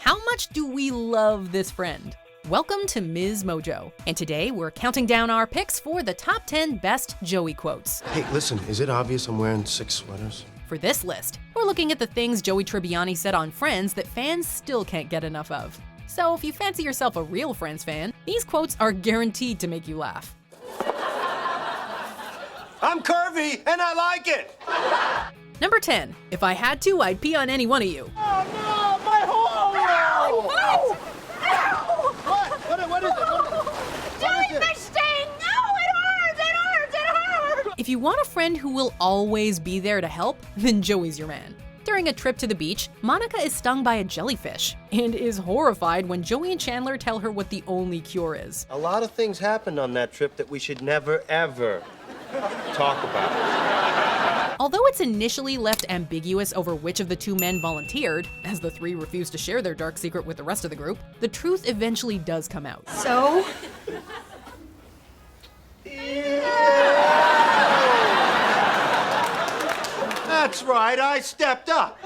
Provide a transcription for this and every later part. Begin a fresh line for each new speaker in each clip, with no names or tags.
How much do we love this friend? Welcome to MsMojo, and today we're counting down our picks for the top 10 best Joey quotes.
Hey, listen, is it obvious I'm wearing 6 sweaters?
For this list, we're looking at the things Joey Tribbiani said on Friends that fans still can't get enough of. So if you fancy yourself a real Friends fan, these quotes are guaranteed to make you laugh.
I'm curvy, and I like it!
Number 10, if I had to, I'd pee on any one of you.
Oh, no, my hole!
Ow!
What is it?
Jellyfish sting! No, it hurts!
If you want a friend who will always be there to help, then Joey's your man. During a trip to the beach, Monica is stung by a jellyfish and is horrified when Joey and Chandler tell her what the only cure is.
A lot of things happened on that trip that we should never, ever talk about.
Although it's initially left ambiguous over which of the two men volunteered, as the three refused to share their dark secret with the rest of the group, the truth eventually does come out.
So?
That's right, I stepped up.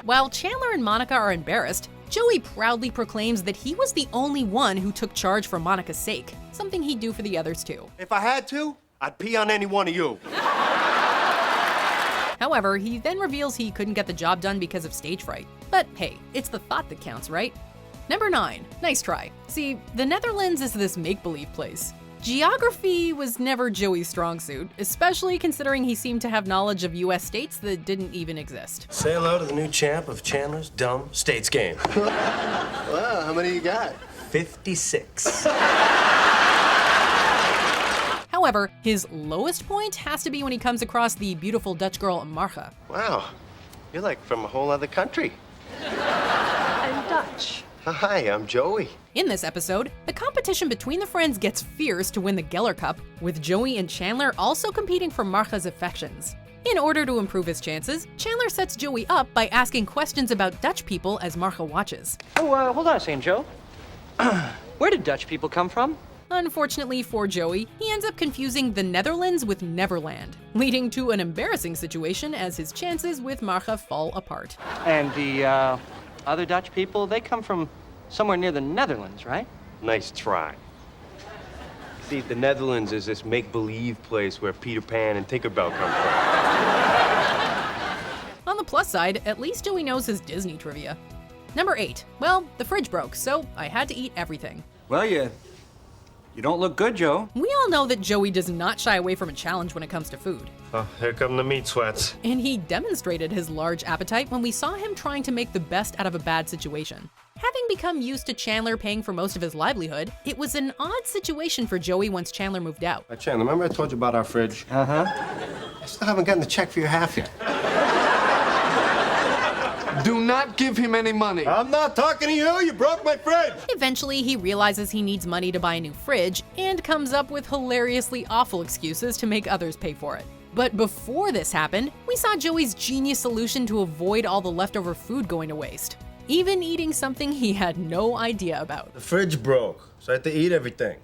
While Chandler and Monica are embarrassed, Joey proudly proclaims that he was the only one who took charge for Monica's sake, something he'd do for the others too.
If I had to, I'd pee on any one of you.
However, he then reveals he couldn't get the job done because of stage fright. But hey, it's the thought that counts, right? Number 9, nice try. See, the Netherlands is this make-believe place. Geography was never Joey's strong suit, especially considering he seemed to have knowledge of US states that didn't even exist.
Say hello to the new champ of Chandler's Dumb States game.
Wow, how many you got?
56.
However, his lowest point has to be when he comes across the beautiful Dutch girl Marga.
Wow, you're like from a whole other country.
I'm Dutch.
Hi, I'm Joey.
In this episode, the competition between the friends gets fierce to win the Geller Cup, with Joey and Chandler also competing for Marga's affections. In order to improve his chances, Chandler sets Joey up by asking questions about Dutch people as Marga watches.
Oh, hold on a second, Joe. Where did Dutch people come from?
Unfortunately for Joey, he ends up confusing the Netherlands with Neverland, leading to an embarrassing situation as his chances with Marga fall apart.
And the other Dutch people, they come from somewhere near the Netherlands, right?
Nice try. See, the Netherlands is this make-believe place where Peter Pan and Tinkerbell come from.
On the plus side, at least Joey knows his Disney trivia. Number 8, well, the fridge broke, so I had to eat everything.
Well, you don't look good, Joe.
We all know that Joey does not shy away from a challenge when it comes to food.
Oh, here come the meat sweats.
And he demonstrated his large appetite when we saw him trying to make the best out of a bad situation. Having become used to Chandler paying for most of his livelihood, it was an odd situation for Joey once Chandler moved out.
Hey, Chandler, remember I told you about our fridge?
Uh-huh.
I still haven't gotten the check for your half yet.
Do not give him any money.
I'm not talking to you. You broke my fridge.
Eventually, he realizes he needs money to buy a new fridge and comes up with hilariously awful excuses to make others pay for it. But before this happened, we saw Joey's genius solution to avoid all the leftover food going to waste, even eating something he had no idea about.
The fridge broke, so I had to eat everything.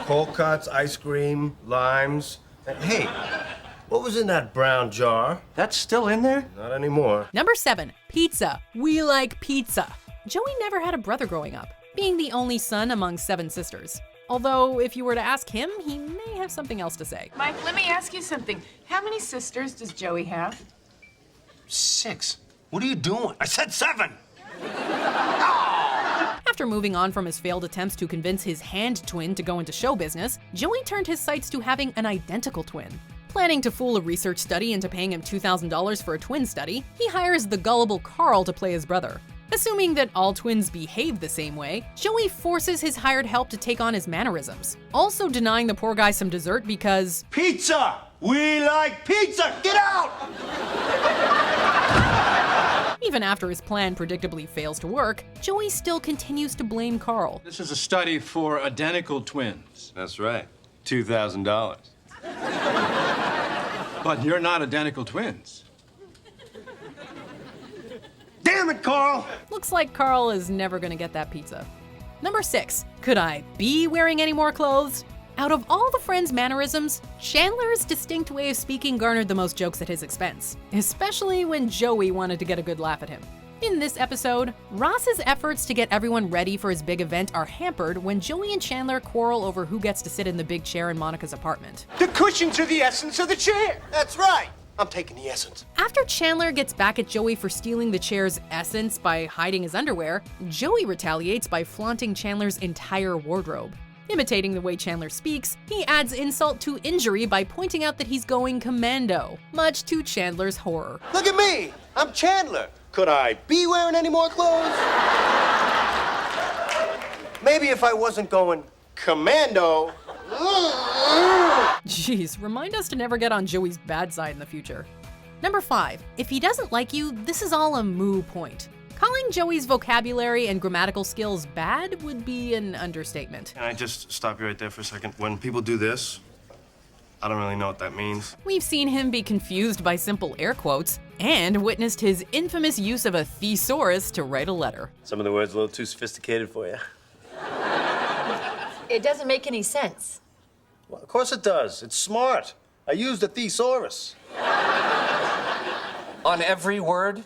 Cold cuts, ice cream, limes. Hey, what was in that brown jar?
That's still in there?
Not anymore.
Number 7, pizza. We like pizza. Joey never had a brother growing up, being the only son among 7 sisters. Although, if you were to ask him, he may have something else to say.
Mike, let me ask you something. How many sisters does Joey have?
6. What are you doing? I said 7.
After moving on from his failed attempts to convince his hand twin to go into show business, Joey turned his sights to having an identical twin. Planning to fool a research study into paying him $2,000 for a twin study, he hires the gullible Carl to play his brother. Assuming that all twins behave the same way, Joey forces his hired help to take on his mannerisms, also denying the poor guy some dessert because
Pizza! We like pizza! Get out!
even after his plan predictably fails to work, Joey still continues to blame Carl.
This is a study for identical twins.
That's right. $2,000.
But you're not identical twins.
Damn it, Carl!
Looks like Carl is never gonna get that pizza. Number 6, could I be wearing any more clothes? Out of all the friends' mannerisms, Chandler's distinct way of speaking garnered the most jokes at his expense, especially when Joey wanted to get a good laugh at him. In this episode, Ross's efforts to get everyone ready for his big event are hampered when Joey and Chandler quarrel over who gets to sit in the big chair in Monica's apartment.
The cushions are the essence of the chair. That's right. I'm taking the essence.
After Chandler gets back at Joey for stealing the chair's essence by hiding his underwear, Joey retaliates by flaunting Chandler's entire wardrobe. Imitating the way Chandler speaks, he adds insult to injury by pointing out that he's going commando, much to Chandler's horror.
Look at me. I'm Chandler. Could I be wearing any more clothes? Maybe if I wasn't going commando.
Jeez, remind us to never get on Joey's bad side in the future. Number 5. If he doesn't like you, this is all a moo point. Calling Joey's vocabulary and grammatical skills bad would be an understatement.
Can I just stop you right there for a second? When people do this, I don't really know what that means.
We've seen him be confused by simple air quotes and witnessed his infamous use of a thesaurus to write a letter.
Some of the words a little too sophisticated for you.
It doesn't make any sense.
Well, of course it does. It's smart. I used a thesaurus.
On every word?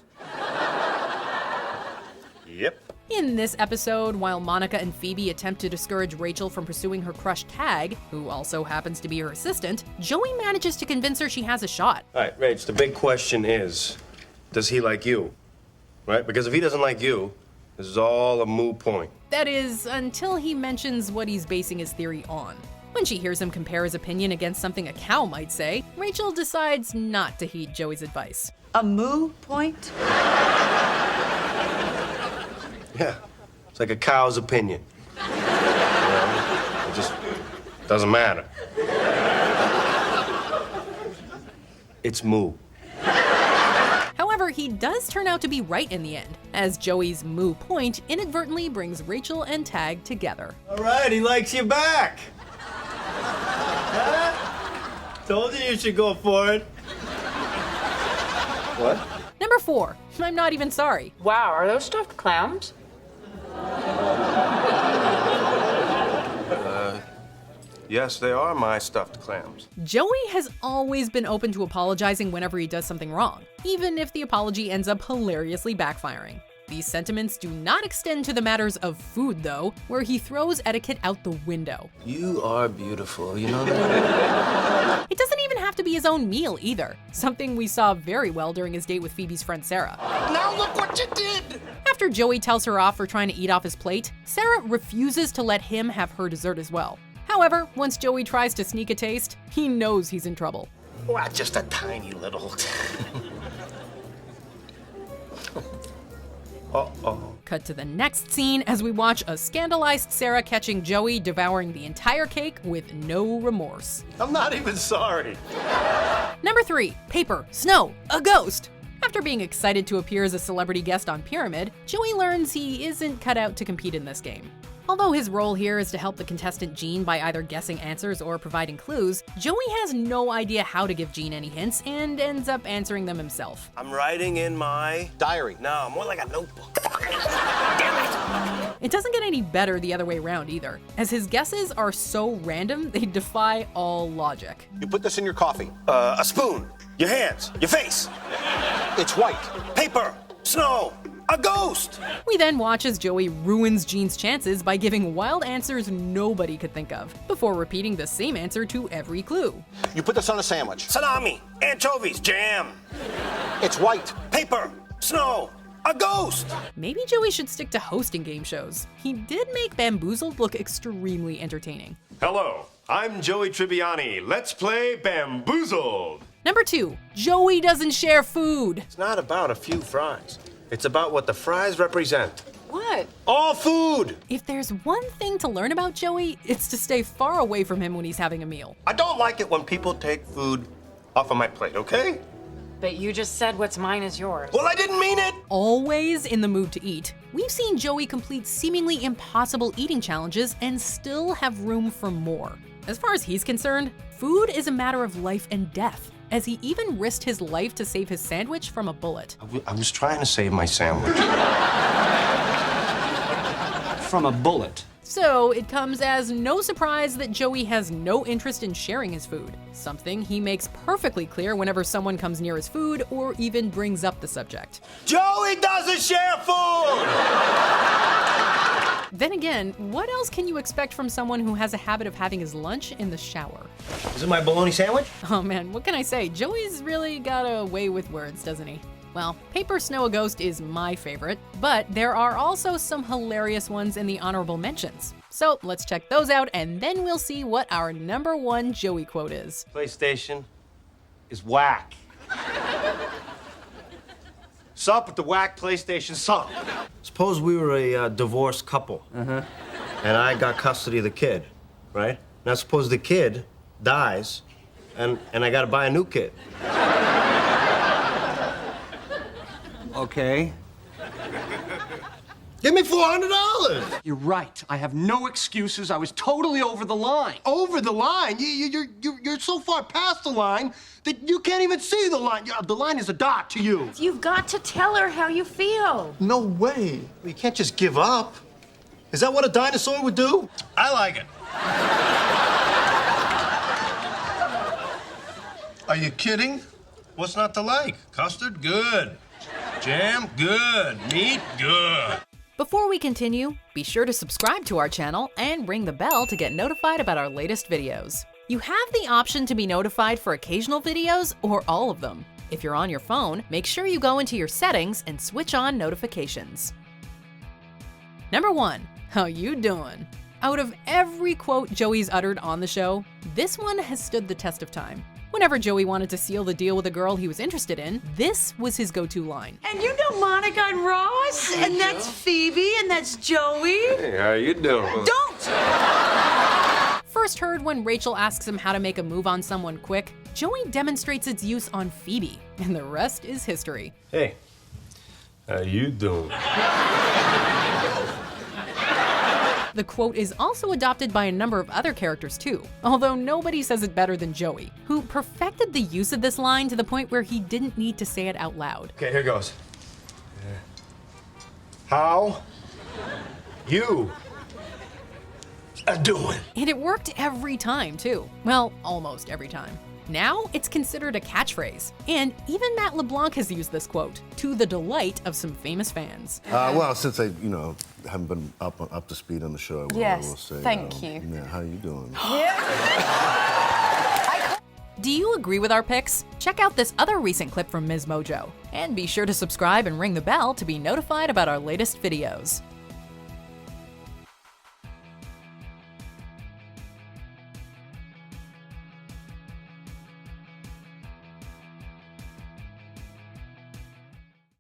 Yep.
In this episode, while Monica and Phoebe attempt to discourage Rachel from pursuing her crush Tag, who also happens to be her assistant, Joey manages to convince her she has a shot.
All right, Rach, the big question is, does he like you? Right? Because if he doesn't like you, this is all a moot point.
That is, until he mentions what he's basing his theory on. When she hears him compare his opinion against something a cow might say, Rachel decides not to heed Joey's advice.
A moo point?
Yeah, it's like a cow's opinion. You know, it just doesn't matter. It's moo.
However, he does turn out to be right in the end, as Joey's moo point inadvertently brings Rachel and Tag together.
All right, he likes you back. Huh? Told you should go for it. What?
Number 4, I'm not even sorry.
Wow, are those stuffed clowns?
Yes, they are my stuffed clams.
Joey has always been open to apologizing whenever he does something wrong, even if the apology ends up hilariously backfiring. These sentiments do not extend to the matters of food, though, where he throws etiquette out the window.
You are beautiful, you know that?
It doesn't even have to be his own meal, either, something we saw very well during his date with Phoebe's friend Sarah.
Now look what you did!
After Joey tells her off for trying to eat off his plate, Sarah refuses to let him have her dessert as well. However, once Joey tries to sneak a taste, he knows he's in trouble.
Well, just a tiny little. Uh-oh.
Cut to the next scene as we watch a scandalized Sarah catching Joey devouring the entire cake with no remorse.
I'm not even sorry.
Number 3, paper, snow, a ghost. After being excited to appear as a celebrity guest on Pyramid, Joey learns he isn't cut out to compete in this game. Although his role here is to help the contestant Jean by either guessing answers or providing clues, Joey has no idea how to give Jean any hints and ends up answering them himself.
I'm writing in my diary. No, more like a notebook. Damn it!
It doesn't get any better the other way around either, as his guesses are so random they defy all logic.
You put this in your coffee.
A spoon. Your hands. Your face.
It's white.
Paper. Snow. A ghost!
We then watch as Joey ruins Jean's chances by giving wild answers nobody could think of, before repeating the same answer to every clue.
You put this on a sandwich.
Salami. Anchovies. Jam.
It's white.
Paper. Snow. A ghost!
Maybe Joey should stick to hosting game shows. He did make Bamboozled look extremely entertaining.
Hello, I'm Joey Tribbiani. Let's play Bamboozled.
Number 2, Joey doesn't share food.
It's not about a few fries. It's about what the fries represent.
What?
All food!
If there's one thing to learn about Joey, it's to stay far away from him when he's having a meal.
I don't like it when people take food off of my plate, okay?
But you just said what's mine is yours.
Well, I didn't mean it!
Always in the mood to eat, we've seen Joey complete seemingly impossible eating challenges and still have room for more. As far as he's concerned, food is a matter of life and death, as he even risked his life to save his sandwich from a bullet.
I was trying to save my sandwich.
From a bullet.
So it comes as no surprise that Joey has no interest in sharing his food, something he makes perfectly clear whenever someone comes near his food or even brings up the subject.
Joey doesn't share food!
Then again, what else can you expect from someone who has a habit of having his lunch in the shower?
Is it my bologna sandwich?
Oh man, what can I say? Joey's really got a way with words, doesn't he? Well, Paper Snow a Ghost is my favorite, but there are also some hilarious ones in the honorable mentions. So let's check those out, and then we'll see what our number one Joey quote is.
PlayStation is whack. Sup with the whack PlayStation, sup. Suppose we were a divorced couple. And I got custody of the kid, right? Now suppose the kid dies, and I gotta buy a new kid.
Okay.
Give me $400.
You're right. I have no excuses. I was totally over the line.
Over the line? You're so far past the line that you can't even see the line. The line is a dot to you.
You've got to tell her how you feel.
No way.
You can't just give up. Is that what a dinosaur would do? I like it. Are you kidding? What's not to like? Custard? Good. Jam? Good. Meat? Good.
Before we continue, be sure to subscribe to our channel and ring the bell to get notified about our latest videos. You have the option to be notified for occasional videos or all of them. If you're on your phone, make sure you go into your settings and switch on notifications. Number 1, how you doing? Out of every quote Joey's uttered on the show, this one has stood the test of time. Whenever Joey wanted to seal the deal with a girl he was interested in, this was his go-to line.
And you know Monica and Ross, and that's Phoebe, and that's Joey.
Hey, how you doing?
Don't!
First heard when Rachel asks him how to make a move on someone quick, Joey demonstrates its use on Phoebe, and the rest is history.
Hey, how you doing?
The quote is also adopted by a number of other characters too, although nobody says it better than Joey, who perfected the use of this line to the point where he didn't need to say it out loud.
Okay, here goes. How you doing?
And it worked every time too. Well, almost every time. Now it's considered a catchphrase, and even Matt LeBlanc has used this quote, to the delight of some famous fans.
Well, since I, haven't been up to speed on the show, I will say,
thank you.
Yeah, how you doing?
Do you agree with our picks? Check out this other recent clip from MsMojo, and be sure to subscribe and ring the bell to be notified about our latest videos.